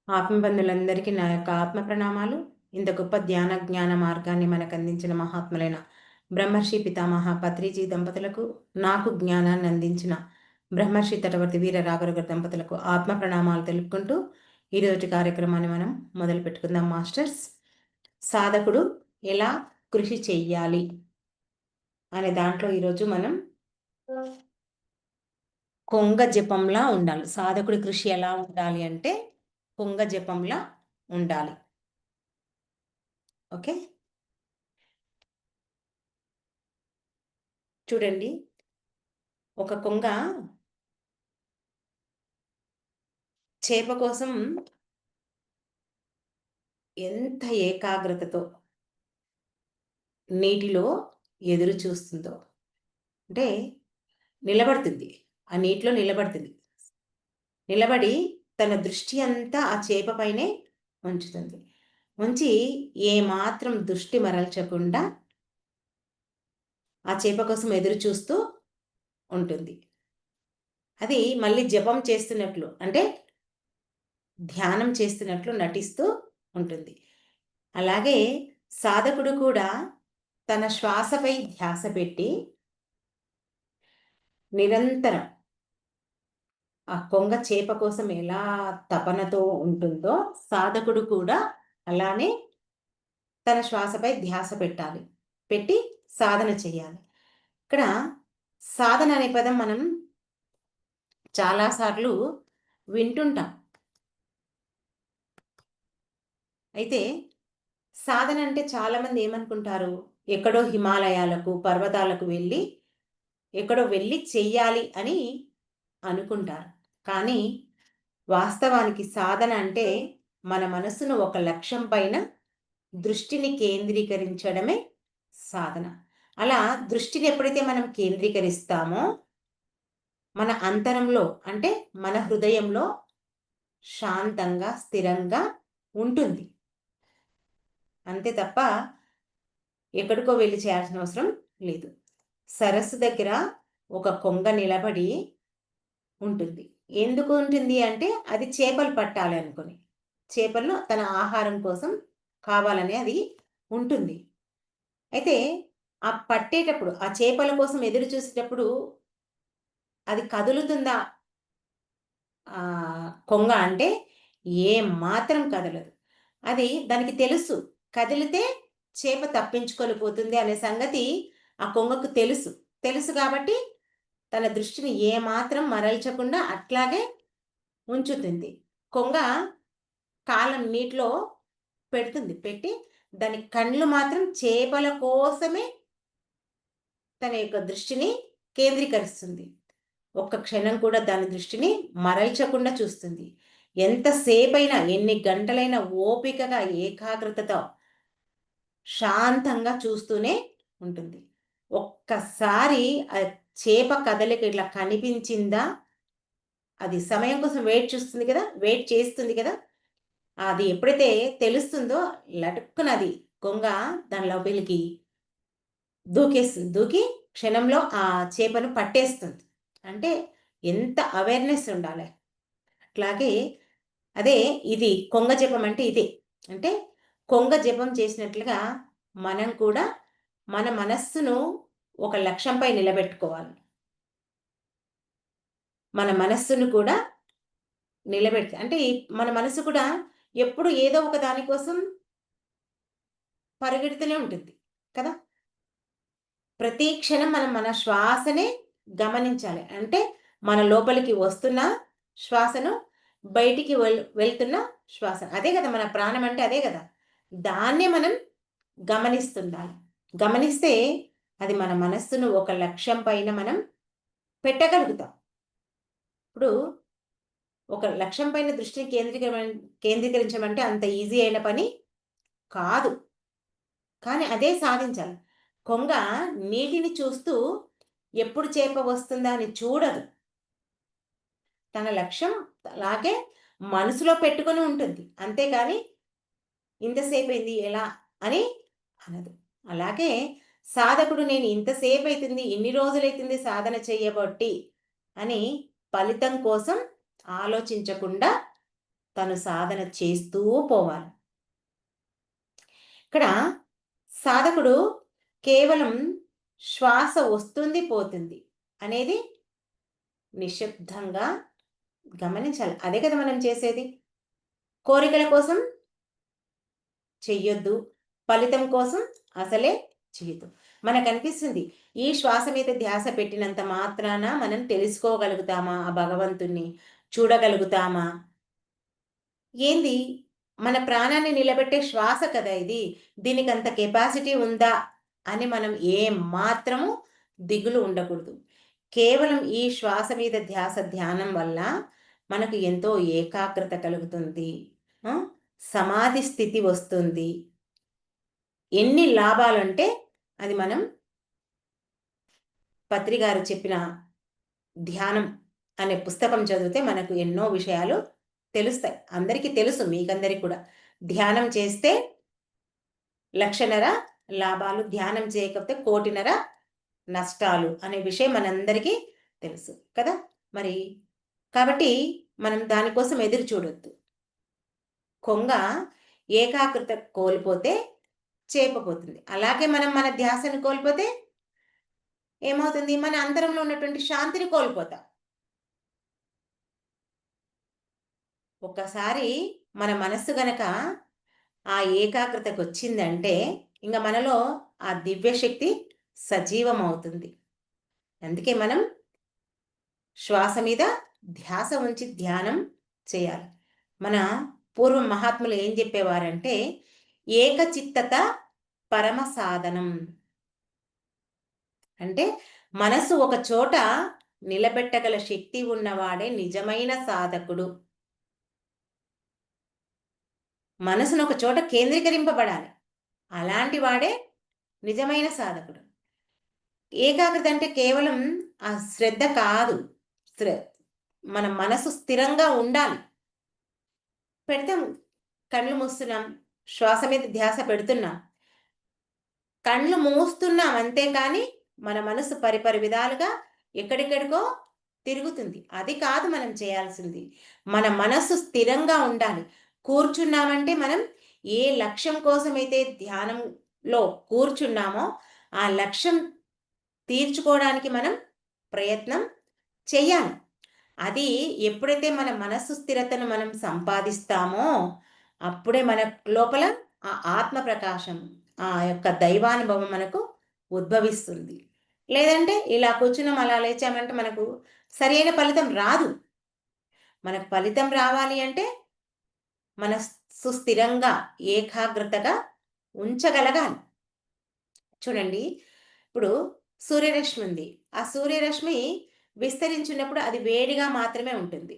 ఆత్మబంధులందరికీ నా యొక్క ఆత్మ ప్రణామాలు. ఇంత గొప్ప జ్ఞాన మార్గాన్ని మనకు అందించిన మహాత్ములైన బ్రహ్మర్షి పితామహ పత్రిజీ దంపతులకు, నాకు జ్ఞానాన్ని అందించిన బ్రహ్మర్షి తటవర్తి వీర రాఘవగారి దంపతులకు ఆత్మ ప్రణామాలు తెలుపుకుంటూ ఈరోజు కార్యక్రమాన్ని మనం మొదలు పెట్టుకుందాం. మాస్టర్స్, సాధకుడు ఎలా కృషి చెయ్యాలి అనే దాంట్లో ఈరోజు మనం కొంగ జపంలా ఉండాలి. సాధకుడి కృషి ఎలా ఉండాలి అంటే కొంగ జపంలా ఉండాలి. ఓకే, చూడండి, ఒక కొంగ చేప కోసం ఎంత ఏకాగ్రతతో నీటిలో ఎదురు చూస్తుందో, అంటే నిలబడుతుంది, ఆ నీటిలో నిలబడుతుంది, నిలబడి తన దృష్టి అంతా ఆ చేప పైనే ఉంచుతుంది. ఉంచి ఏమాత్రం దృష్టి మరల్చకుండా ఆ చేప కోసం ఎదురు చూస్తూ ఉంటుంది. అది మళ్ళీ జపం చేస్తున్నట్లు, అంటే ధ్యానం చేస్తున్నట్లు నటిస్తూ ఉంటుంది. అలాగే సాధకుడు కూడా తన శ్వాసపై ధ్యాస పెట్టి నిరంతరం ఆ కొంగ చేప కోసం ఎలా తపనతో ఉంటుందో సాధకుడు కూడా అలానే తన శ్వాసపై ధ్యాస పెట్టాలి, పెట్టి సాధన చేయాలి. ఇక్కడ సాధన అనే పదం మనం చాలాసార్లు వింటుంటాం. అయితే సాధన అంటే చాలామంది ఏమనుకుంటారు, ఎక్కడో హిమాలయాలకు పర్వతాలకు ఎక్కడో వెళ్ళి చెయ్యాలి అని అనుకుంటారు. కానీ వాస్తవానికి సాధన అంటే మన మనసును ఒక లక్ష్యం పైన దృష్టిని కేంద్రీకరించడమే సాధన. అలా దృష్టిని ఎప్పుడైతే మనం కేంద్రీకరిస్తామో మన అంతరంలో, అంటే మన హృదయంలో శాంతంగా స్థిరంగా ఉంటుంది. అంతే తప్ప ఎక్కడికో వెళ్ళి చేయాల్సిన అవసరం లేదు. సరస్సు దగ్గర ఒక కొంగ నిలబడి ఉంటుంది. ఎందుకు ఉంటుంది అంటే అది చేపలు పట్టాలి అనుకుని, చేపలను తన ఆహారం కోసం కావాలని అది ఉంటుంది. అయితే ఆ పట్టేటప్పుడు, ఆ చేపల కోసం ఎదురు చూసేటప్పుడు అది కదులుతుందా కొంగ అంటే ఏం మాత్రం కదలదు. అది దానికి తెలుసు, కదిలితే చేప తప్పించుకొని పోతుంది అనే సంగతి ఆ కొంగకు తెలుసు. తెలుసు కాబట్టి తన దృష్టిని ఏమాత్రం మరల్చకుండా అట్లాగే ఉంచుతుంది. కొంగ కాలం నీటిలో పెడుతుంది, పెట్టి దాని కళ్ళు మాత్రం చేపల కోసమే తన యొక్క దృష్టిని కేంద్రీకరిస్తుంది. ఒక్క క్షణం కూడా దాని దృష్టిని మరల్చకుండా చూస్తుంది. ఎంతసేపైనా, ఎన్ని గంటలైనా ఓపికగా ఏకాగ్రతతో శాంతంగా చూస్తూనే ఉంటుంది. ఒక్కసారి ఆ చేప కదలిక ఇట్లా కనిపించిందా, అది సమయం కోసం చూస్తుంది కదా, వెయిట్ చేస్తుంది కదా, అది ఎప్పుడైతే తెలుస్తుందో లటుక్కున అది కొంగ దాని లోపలికి దూకేస్తుంది. దూకి క్షణంలో ఆ చేపను పట్టేస్తుంది. అంటే ఎంత అవేర్‌నెస్ ఉండాలి. అట్లాగే అదే ఇది కొంగ జపం అంటే ఇదే. అంటే కొంగ జపం చేసినట్లుగా మనం కూడా మన మనస్సును ఒక లక్ష్యంపై నిలబెట్టుకోవాలి. మన మనస్సును కూడా అంటే మన మనసు కూడా ఎప్పుడు ఏదో ఒక దాని కోసం పరిగెడుతూనే ఉంటుంది కదా! ప్రతి క్షణం మనం మన శ్వాసనే గమనించాలి. అంటే మన లోపలికి వస్తున్న శ్వాసను, బయటికి వెళ్తున్న శ్వాస. అదే గదా! మన ప్రాణం అంటే అదే గదా! దాన్నే మనం గమనిస్తుండాలి. గమనిస్తే అది మన మనస్సును ఒక లక్ష్యం పైన మనం పెట్టగలుగుతాం. ఇప్పుడు ఒక లక్ష్యం పైన దృష్టిని కేంద్రీకరించమంటే అంత ఈజీ అయిన పని కాదు. కానీ అదే సాధించాలి. కొంగ నీటిని చూస్తూ ఎప్పుడు చేప వస్తుందా అని చూడదు. తన లక్ష్యం అలాగే మనసులో పెట్టుకొని ఉంటుంది. అంతేగాని ఇంతసేపయింది ఎలా అని అనదు. అలాగే సాధకుడు నేను ఇంతసేపయితుంది, ఇన్ని రోజులైతుంది సాధన చెయ్యబట్టి అని ఫలితం కోసం ఆలోచించకుండా తను సాధన చేస్తూ పోవాలి. ఇక్కడ సాధకుడు కేవలం శ్వాస వస్తుంది పోతుంది అనేది నిశ్శబ్దంగా గమనించాలి. అదే కదా మనం చేసేది. కోరికల కోసం చెయ్యొద్దు, ఫలితం కోసం అసలే చేయొద్దు. మనకనిపిస్తుంది ఈ శ్వాస మీద ధ్యాస పెట్టినంత మాత్రాన మనం తెలుసుకోగలుగుతామా ఆ భగవంతుణ్ణి, చూడగలుగుతామా? ఏంది మన ప్రాణాన్ని నిలబెట్టే శ్వాస కదా ఇది. దీనికంత కెపాసిటీ ఉందా అని మనం మాత్రము దిగులు ఉండకూడదు. కేవలం ఈ శ్వాస మీద ధ్యాస ధ్యానం వల్ల మనకు ఎంతో ఏకాగ్రత కలుగుతుంది. సమాధి స్థితి వస్తుంది. ఎన్ని లాభాలంటే అది మనం పత్రి గారు చెప్పిన ధ్యానం అనే పుస్తకం చదివితే మనకు ఎన్నో విషయాలు తెలుస్తాయి. అందరికీ తెలుసు, మీకందరికి కూడా. ధ్యానం చేస్తే 1,00,000 లాభాలు, ధ్యానం చేయకపోతే 1,00,00,000 నష్టాలు అనే విషయం మనందరికీ తెలుసు కదా. మరి కాబట్టి మనం దానికోసం ఎదురు చూడొద్దు. కొంగ ఏకాగ్రత కోల్పోతే చేపపోతుంది. అలాగే మనం మన ధ్యాసను కోల్పోతే ఏమవుతుంది? మన అంతరంలో ఉన్నటువంటి శాంతిని కోల్పోతాం. ఒక్కసారి మన మనస్సు గనక ఆ ఏకాగ్రతకు వచ్చిందంటే ఇంక మనలో ఆ దివ్యశక్తి సజీవం అవుతుంది. అందుకే మనం శ్వాస మీద ధ్యాస ఉంచి ధ్యానం చేయాలి. మన పూర్వ మహాత్ములు ఏం చెప్పేవారంటే ఏకచిత్తత పరమ సాధనం. అంటే మనసు ఒక చోట నిలబెట్టగల శక్తి ఉన్నవాడే నిజమైన సాధకుడు. మనసును ఒక చోట కేంద్రీకరింపబడాలి. అలాంటి వాడే నిజమైన సాధకుడు. ఏకాగ్రత అంటే కేవలం ఆ శ్రద్ధ కాదు. మన మనసు స్థిరంగా ఉండాలి. పెడతాం, కళ్ళు మూస్తున్నాం, శ్వాస మీద ధ్యాస పెడుతున్నాం, కళ్ళు మూస్తున్నాం అంతేకాని మన మనసు పరిపరి విధాలుగా ఎక్కడెక్కడికో తిరుగుతుంది. అది కాదు మనం చేయాల్సింది. మన మనస్సు స్థిరంగా ఉండాలి. కూర్చున్నామంటే మనం ఏ లక్ష్యం కోసమైతే ధ్యానంలో కూర్చున్నామో ఆ లక్ష్యం తీర్చుకోవడానికి మనం ప్రయత్నం చెయ్యాలి. అది ఎప్పుడైతే మన మనస్సు స్థిరతను మనం సంపాదిస్తామో అప్పుడే మన లోపల ఆ ఆత్మ ప్రకాశం, ఆ యొక్క దైవానుభవం మనకు ఉద్భవిస్తుంది. లేదంటే ఇలా కూర్చున్నాం అలా లేచామంటే మనకు సరైన ఫలితం రాదు. మనకు ఫలితం రావాలి అంటే మనస్సు స్థిరంగా ఏకాగ్రతగా ఉంచగలగాలి. చూడండి, ఇప్పుడు సూర్యరశ్మి ఉంది. ఆ సూర్యరశ్మి విస్తరించినప్పుడు అది వేడిగా మాత్రమే ఉంటుంది.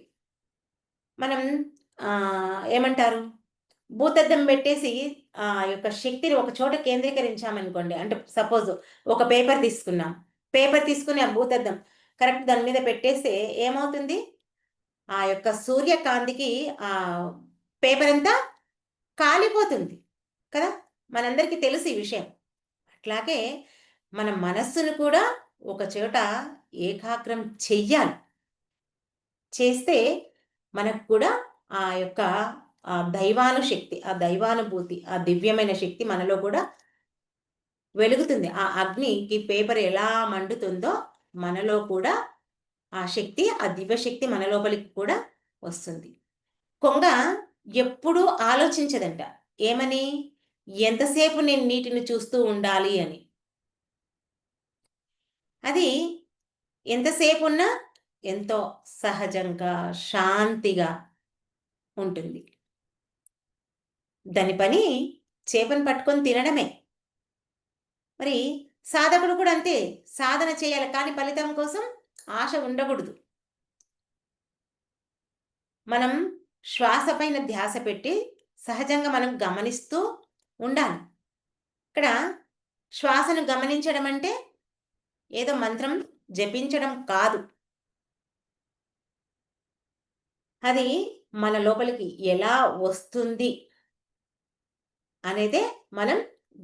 మనం ఏమంటారు, భూతద్దం పెట్టేసి ఆ యొక్క శక్తిని ఒక చోట కేంద్రీకరించామనుకోండి. అంటే సపోజ్ ఒక పేపర్ తీసుకున్నాం. పేపర్ తీసుకుని ఆ భూతద్దం కరెక్ట్ దాని మీద పెట్టేస్తే ఏమవుతుంది? ఆ యొక్క సూర్యకాంతికి ఆ పేపర్ అంతా కాలిపోతుంది కదా. మనందరికీ తెలుసు ఈ విషయం. అట్లాగే మన మనస్సును కూడా ఒక చోట ఏకాగ్రం చెయ్యాలి. చేస్తే మనకు కూడా ఆ యొక్క ఆ దైవానుశక్తి, ఆ దైవానుభూతి, ఆ దివ్యమైన శక్తి మనలో కూడా వెలుగుతుంది. ఆ అగ్నికి పేపర్ ఎలా మండుతుందో మనలో కూడా ఆ శక్తి, ఆ దివ్యశక్తి మన లోపలికి కూడా వస్తుంది. కొంగ ఎప్పుడూ ఆలోచించదంట. ఏమని? ఎంతసేపు నేను నీటిని చూస్తూ ఉండాలి అని. అది ఎంతసేపున్నా ఎంతో సహజంగా, శాంతిగా ఉంటుంది. దాని పని చేపను పట్టుకొని తినడమే. మరి సాధకుడు కూడా అంతే. సాధన చేయాలి కానీ ఫలితం కోసం ఆశ ఉండకూడదు. మనం శ్వాస పైన ధ్యాస పెట్టి సహజంగా మనం గమనిస్తూ ఉండాలి. ఇక్కడ శ్వాసను గమనించడం అంటే ఏదో మంత్రం జపించడం కాదు. అది మన లోపలికి ఎలా వస్తుంది అనేదే మనం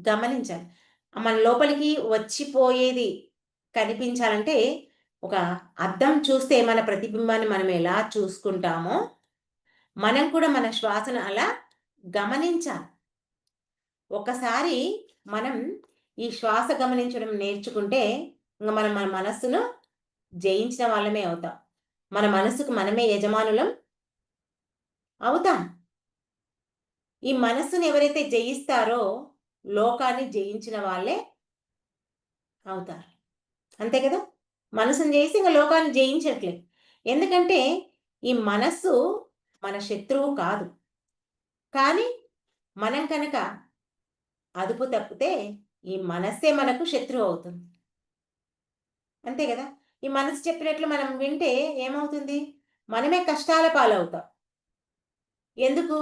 గమనించాలి. మన లోపలికి వచ్చిపోయేది కనిపించాలంటే ఒక అద్దం చూస్తే మన ప్రతిబింబాన్ని మనం ఎలా చూసుకుంటామో మనం కూడా మన శ్వాసను అలా గమనించాలి. ఒకసారి మనం ఈ శ్వాస గమనించడం నేర్చుకుంటే ఇంక మనం మన మనస్సును జయించిన వాళ్ళమే అవుతాం. మన మనసుకు మనమే యజమానులం అవుతాం. ఈ మనస్సుని ఎవరైతే జయిస్తారో లోకాన్ని జయించిన వాళ్ళే అవుతారు. అంతే కదా! మనసుని జయిసి ఇంక లోకాన్ని జయించట్లే. ఎందుకంటే ఈ మనస్సు మన శత్రువు కాదు. కానీ మనం కనుక అదుపు తప్పితే ఈ మనస్సే మనకు శత్రువు అవుతుంది. అంతే గదా! ఈ మనసు చెప్పినట్లు మనం వింటే ఏమవుతుంది? మనమే కష్టాల పాలవుతాం. ఎందుకు?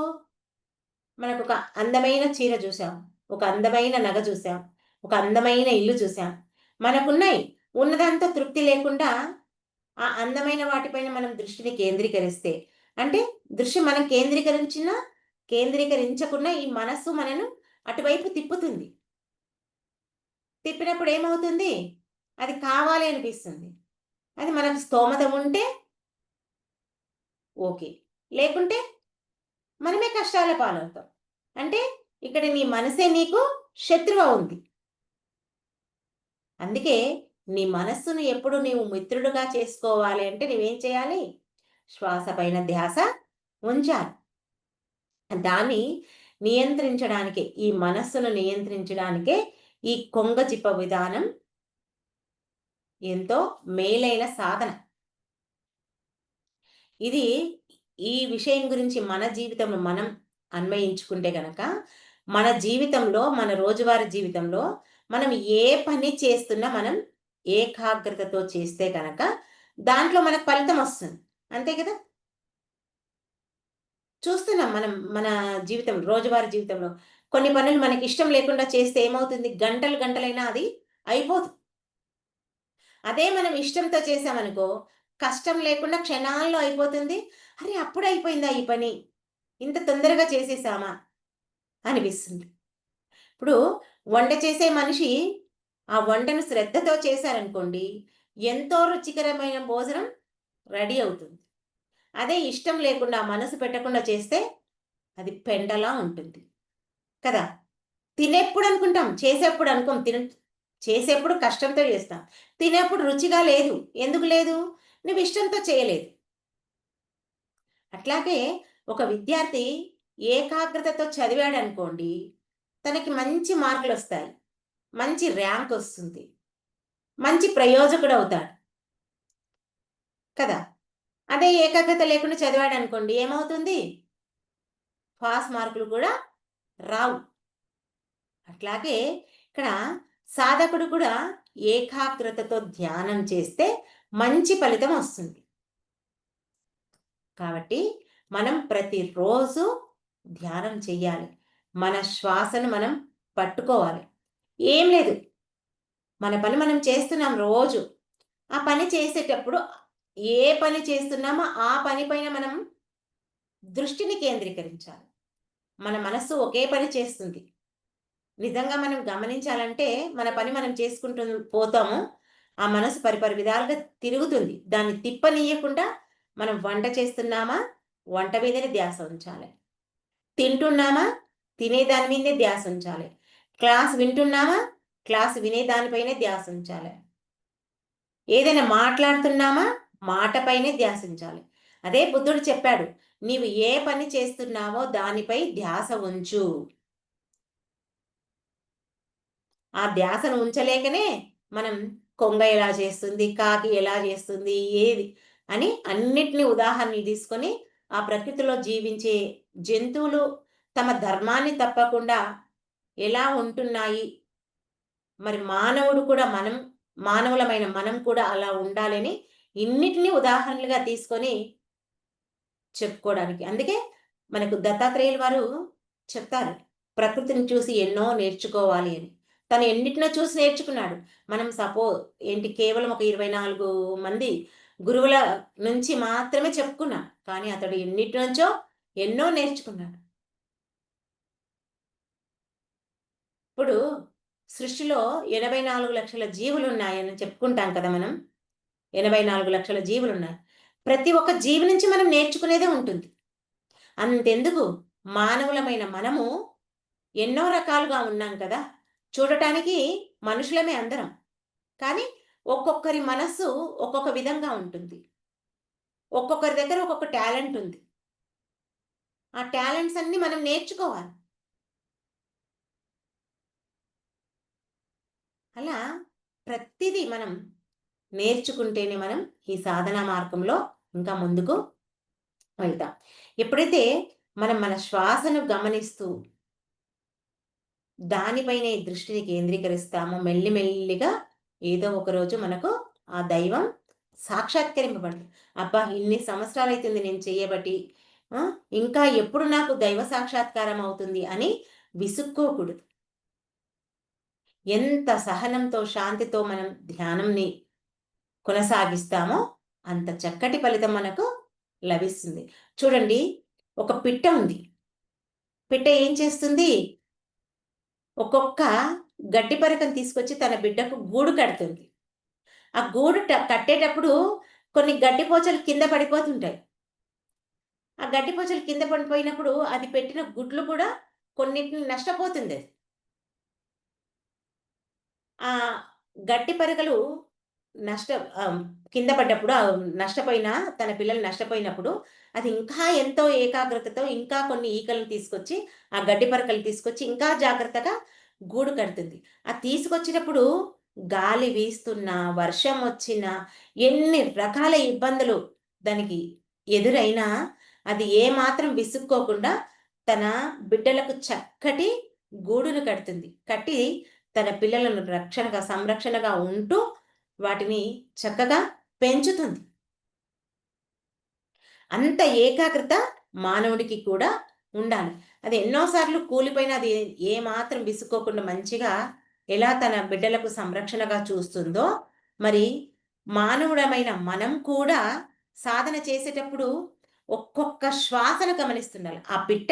మనకొక అందమైన చీర చూసాం. ఒక అందమైన నగ చూసాం. ఒక అందమైన ఇల్లు చూసాం. మనకున్నాయి. ఉన్నదంతా తృప్తి లేకుండా ఆ అందమైన వాటిపైన మనం దృష్టిని కేంద్రీకరిస్తే అంటే దృష్టి మనం కేంద్రీకరించకున్నా ఈ మనస్సు మనను అటువైపు తిప్పుతుంది. తిప్పినప్పుడు ఏమవుతుంది? అది కావాలి అనిపిస్తుంది. అది మనకు స్తోమత ఉంటే ఓకే. లేకుంటే మనమే కష్టాల పాలవుతాం. అంటే ఇక్కడ నీ మనసే నీకు శత్రువవుంది. అందుకే నీ మనస్సును ఎప్పుడు నీవు మిత్రుడుగా చేసుకోవాలి అంటే నువ్వేం చేయాలి? శ్వాస పైన ధ్యాస ఉంచాలి. దాన్ని నియంత్రించడానికే, ఈ మనస్సును నియంత్రించడానికే ఈ కొంగచిప్ప విధానం ఎంతో మేలైన సాధన. ఇది ఈ విషయం గురించి మన జీవితంలో మనం అన్వయించుకుంటే గనక, మన జీవితంలో, మన రోజువారీ జీవితంలో మనం ఏ పని చేస్తున్నా మనం ఏకాగ్రతతో చేస్తే గనక దాంట్లో మనకు ఫలితమొస్తుంది. అంతే కదా! చూస్తున్నాం మనం మన జీవితం రోజువారీ జీవితంలో. కొన్ని పనులు మనకిష్టం లేకుండా చేస్తే ఏమవుతుంది? గంటలు గంటలైనా అది అయిపోదు. అదే మనం ఇష్టంతో చేశామనుకో, కష్టం లేకుండా క్షణాల్లో అయిపోతుంది. అరే! అప్పుడే అయిపోయిందా ఈ పని? ఇంత తొందరగా చేసేసామా? అనిపిస్తుంది. ఇప్పుడు వంట చేసే మనిషి ఆ వంటను శ్రద్ధతో చేశారనుకోండి, ఎంతో రుచికరమైన భోజనం రెడీ అవుతుంది. అదే ఇష్టం లేకుండా, మనసు పెట్టకుండా చేస్తే అది పెంటలా ఉంటుంది. కదా! తినేప్పుడు అనుకుంటాం, చేసేప్పుడు అనుకోం. చేసేప్పుడు కష్టంతో చేస్తాం. తినేప్పుడు రుచిగా లేదు. ఎందుకు లేదు? నువ్వు ఇష్టంతో చేయలేదు. అట్లాగే ఒక విద్యార్థి ఏకాగ్రతతో చదివాడనుకోండి, తనకి మంచి మార్కులొస్తాయి. మంచి ర్యాంకొస్తుంది. మంచి ప్రయోజకుడవుతాడు. కదా! అదే ఏకాగ్రత లేకుండా చదివాడనుకోండి ఏమవుతుంది? పాస్ మార్కులు కూడా రావు. అట్లాగే ఇక్కడ సాధకుడు కూడా ఏకాగ్రతతో ధ్యానం చేస్తే మంచి ఫలితం వస్తుంది. కాబట్టి మనం ప్రతిరోజు ధ్యానం చెయ్యాలి. మన శ్వాసను మనం పట్టుకోవాలి. ఏం లేదు. మన పని మనం చేస్తున్నాం రోజు. ఆ పని చేసేటప్పుడు ఏ పని చేస్తున్నామో ఆ పని పైన మనం దృష్టిని కేంద్రీకరించాలి. మన మనస్సు ఒకే పని చేస్తుంది. నిజంగా మనం గమనించాలంటే మన పని మనం చేసుకుంటూ పోతాము. ఆ మనసు పరిపరి విధాలుగా తిరుగుతుంది. దాన్ని తిప్పనీయకుండా మనం వంట చేస్తున్నామా? వంట మీదనే ధ్యాస ఉంచాలి. తింటున్నామా? తినే దాని మీదనే ధ్యాస ఉంచాలి. క్లాస్ వింటున్నామా? క్లాస్ వినే దానిపైనే ధ్యాస ఉంచాలి. ఏదైనా మాట్లాడుతున్నామా? మాట పైనే ధ్యాసించాలి. అదే బుద్ధుడు చెప్పాడు. నీవు ఏ పని చేస్తున్నావో దానిపై ధ్యాస ఉంచు. ఆ ధ్యాసను ఉంచలేకనే మనం కొంగ ఎలా చేస్తుంది, కాకి ఎలా చేస్తుంది, ఏది అని అన్నిటిని ఉదాహరణలు తీసుకొని ఆ ప్రకృతిలో జీవించే జంతువులు తమ ధర్మాన్ని తప్పకుండా ఎలా ఉంటున్నాయి, మరి మానవుడు కూడా మానవులమైన మనం కూడా అలా ఉండాలని ఇన్నిటిని ఉదాహరణలుగా తీసుకొని చెప్పుకోవడానికి. అందుకే మనకు దత్తాత్రేయులు వారు చెప్తారు. ప్రకృతిని చూసి ఎన్నో నేర్చుకోవాలి అని. తను ఎన్నిటినో చూసి నేర్చుకున్నాడు. మనం కేవలం ఒక 24 మంది గురువుల నుంచి మాత్రమే చెప్పుకున్నాం. కానీ అతడు ఎన్నిటి నుంచో ఎన్నో నేర్చుకున్నాడు. ఇప్పుడు సృష్టిలో 84,00,000 జీవులున్నాయని చెప్పుకుంటాం కదా మనం. 84,00,000 జీవులున్నాయి. ప్రతి ఒక్క జీవి నుంచి మనం నేర్చుకునేదే ఉంటుంది. అంతెందుకు మానవులమైన మనము ఎన్నో రకాలుగా ఉన్నాం కదా! చూడటానికి మనుషులమే అందరం. కానీ ఒక్కొక్కరి మనస్సు ఒక్కొక్క విధంగా ఉంటుంది. ఒక్కొక్కరి దగ్గర ఒక్కొక్క టాలెంట్ ఉంది. ఆ టాలెంట్స్ అన్నీ మనం నేర్చుకోవాలి. అలా ప్రతిదీ మనం నేర్చుకుంటేనే మనం ఈ సాధనా మార్గంలో ఇంకా ముందుకు వెళ్తాం. ఎప్పుడైతే మనం మన శ్వాసను గమనిస్తూ దానిపైనే దృష్టిని కేంద్రీకరిస్తామో మెల్లిమెల్లిగా ఏదో ఒక రోజు మనకు ఆ దైవం సాక్షాత్కరింపబడుతుంది. అబ్బా! ఇన్ని సంవత్సరాలైతుంది నేను చేయబట్టి. ఆ! ఇంకా ఎప్పుడు నాకు దైవ సాక్షాత్కారం అవుతుంది అని విసుక్కోకూడదు. ఎంత సహనంతో, శాంతితో మనం ధ్యానంని కొనసాగిస్తామో అంత చక్కటి ఫలితం మనకు లభిస్తుంది. చూడండి, ఒక పిట్ట ఉంది. పిట్ట ఏం చేస్తుంది? ఒక్కొక్క గడ్డి పరకను తీసుకొచ్చి తన బిడ్డకు గూడు కడుతుంది. ఆ గూడు కట్టేటప్పుడు కొన్ని గడ్డి పోచలు కింద పడిపోతుంటాయి. ఆ గడ్డి పోచలు కింద పడిపోయినప్పుడు అది పెట్టిన గుడ్లు కూడా కొన్నిటిని నష్టపోతుందది. ఆ గడ్డి పరకలు నష్ట కింద పడ్డప్పుడు నష్టపోయిన తన పిల్లలు నష్టపోయినప్పుడు అది ఇంకా ఎంతో ఏకాగ్రతతో ఇంకా కొన్ని ఈకలను తీసుకొచ్చి, ఆ గడ్డి పరకలు తీసుకొచ్చి ఇంకా జాగ్రత్తగా గూడు కడుతుంది. అది తీసుకొచ్చినప్పుడు గాలి వీస్తున్నా, వర్షం వచ్చినా, ఎన్ని రకాల ఇబ్బందులు దానికి ఎదురైనా అది ఏమాత్రం విసుక్కోకుండా తన బిడ్డలకు చక్కటి గూడును కడుతుంది. కట్టి తన పిల్లలను సంరక్షణగా ఉంటూ వాటిని చక్కగా పెంచుతుంది. అంత ఏకాగ్రత మానవుడికి కూడా ఉండాలి. అది ఎన్నో సార్లు కూలిపోయినా అది ఏమాత్రం విసుక్కోకుండా మంచిగా ఎలా తన బిడ్డలకు సంరక్షణగా చూస్తుందో, మరి మానవుడమైన మనం కూడా సాధన చేసేటప్పుడు ఒక్కొక్క శ్వాసను గమనిస్తుండాలి. ఆ పిట్ట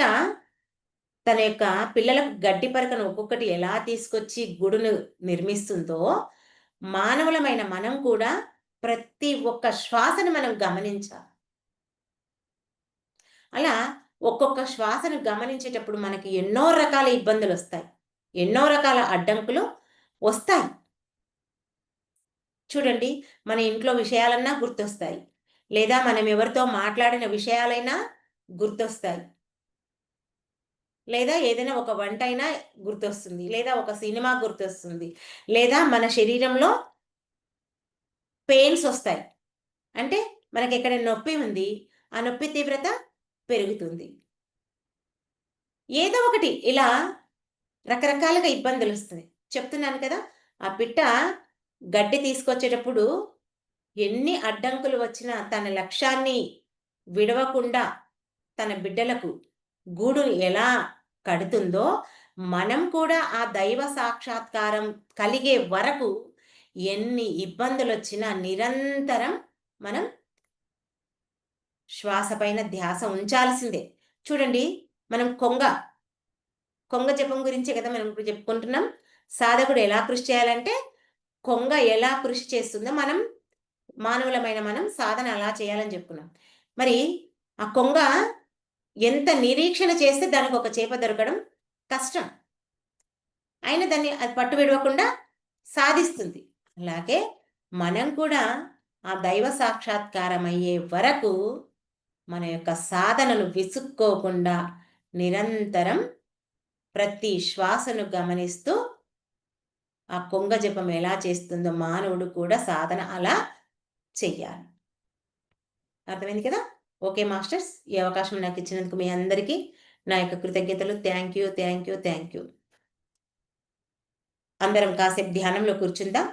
తన యొక్క పిల్లలకు గడ్డి పరకను ఒక్కొక్కటి ఎలా తీసుకొచ్చి గూడును నిర్మిస్తుందో, మానవులమైన మనం కూడా ప్రతి ఒక్క శ్వాసను మనం గమనించాలి. అలా ఒక్కొక్క శ్వాసను గమనించేటప్పుడు మనకి ఎన్నో రకాల ఇబ్బందులొస్తాయి. ఎన్నో రకాల అడ్డంకులు వస్తాయి. చూడండి, మన ఇంట్లో విషయాలన్నా గుర్తొస్తాయి. లేదా మనం ఎవరితో మాట్లాడిన విషయాలైనా గుర్తొస్తాయి. లేదా ఏదైనా ఒక వంటైనా గుర్తొస్తుంది. లేదా ఒక సినిమా గుర్తొస్తుంది. లేదా మన శరీరంలో పెయిన్స్ ఒస్తాయి. అంటే మనకెక్కడ నొప్పి ఉంది. ఆ నొప్పి తీవ్రత పెరుగుతుంది. ఏదో ఒకటి ఇలా రకరకాలుగా ఇబ్బందులొస్తున్నాయి. చెప్తున్నాను కదా! ఆ పిట్ట గడ్డి తీసుకొచ్చేటప్పుడు ఎన్ని అడ్డంకులు వచ్చినా తన లక్ష్యాన్ని విడవకుండా తన బిడ్డలకు గూడును ఎలా కడుతుందో, మనం కూడా ఆ దైవ సాక్షాత్కారం కలిగే వరకు ఎన్ని ఇబ్బందులొచ్చినా నిరంతరం మనం శ్వాస పైన ధ్యాస ఉంచాల్సిందే. చూడండి, మనం కొంగ జపం గురించే కదా మనం ఇప్పుడు చెప్పుకుంటున్నాం. సాధకుడు ఎలా కృషి చేయాలంటే, కొంగ ఎలా కృషి చేస్తుందో మానవులమైన మనం సాధన అలా చేయాలని చెప్పుకున్నాం. మరి ఆ కొంగ ఎంత నిరీక్షణ చేస్తే దానికొక చేప దొరకడం కష్టం. అయినా దాన్ని అది పట్టు విడవకుండా సాధిస్తుంది. అలాగే మనం కూడా ఆ దైవ సాక్షాత్కారం అయ్యే వరకు మన యొక్క సాధనను విసుక్కోకుండా నిరంతరం ప్రతి శ్వాసను గమనిస్తూ ఆ కొంగ జపం ఎలా చేస్తుందో మానవుడు కూడా సాధన అలా చెయ్యాలి. అర్థమైంది కదా! Okay masters. ఈ అవకాశం నాకిచ్చినందుకు మీ అందరికీ నా యొక్క కృతజ్ఞతలు. Thank you. Thank you. Thank you. అందరం కాసేపు ధ్యానంలో కూర్చుందాం.